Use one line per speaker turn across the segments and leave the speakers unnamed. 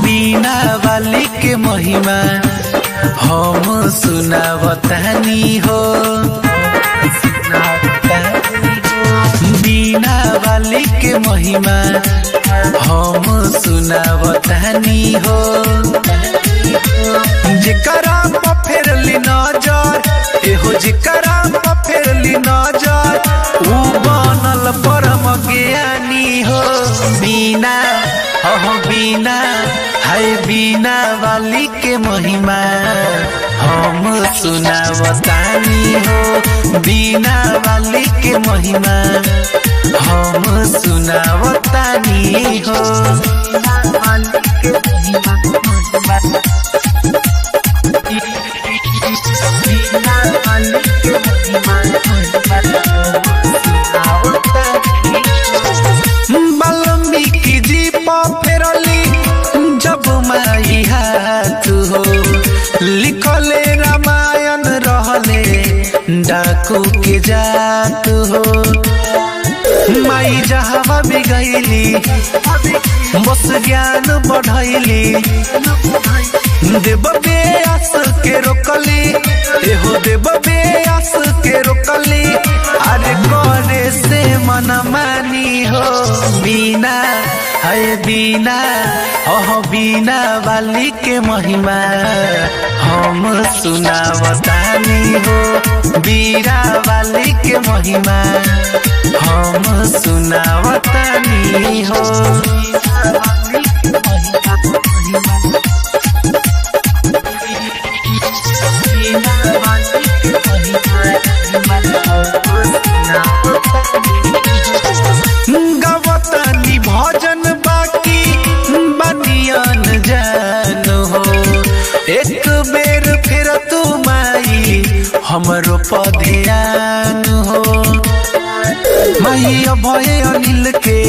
बीना वाली के महिमा हम सुनावतानी हो। बीना वाली के महिमा हम सुनावतानी हो। जेकरा पे फेरली नजर एहो जेकरा पे फेरली नजर ऊ बनल परम ज्ञानी हो। बीना बीना है बीना वाली के महिमा हम सुनावतानी हो। बीना वाली के महिमा हम सुनावतानी हो। वाल्मीकि जी फेरली जब माई हाथ हो। लिखले रामायण रहले डाकू के जात हो। माई जहावा भी गईली बस ज्ञान बढ़ैली। देव बेआस के रोकली एहो देव बेआस के रोकली। अरे करे से मन मानी हो। बीना है बीना बीना वाली के महिमा हम सुनावतानी हो। बीना वाली के महिमा हम सुनावतानी हो। गवतानी भजन बाकी बनियन जान हो। एक बेर फिर तू माई हमरो पध्यान हो। माई अभय अनिल के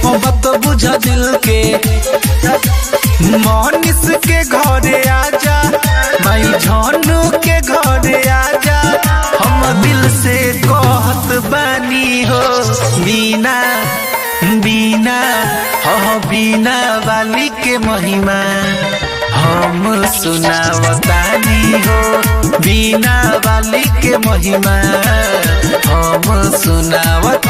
बात बुझ दिल के। मनीष के घरे आजा माई झनू के घरे आजा। हम दिल से कहत बानी हो। बीना बीना बीना वाली के महिमा हम सुनावतानी हो। बीना वाली के महिमा हम सुनावतानी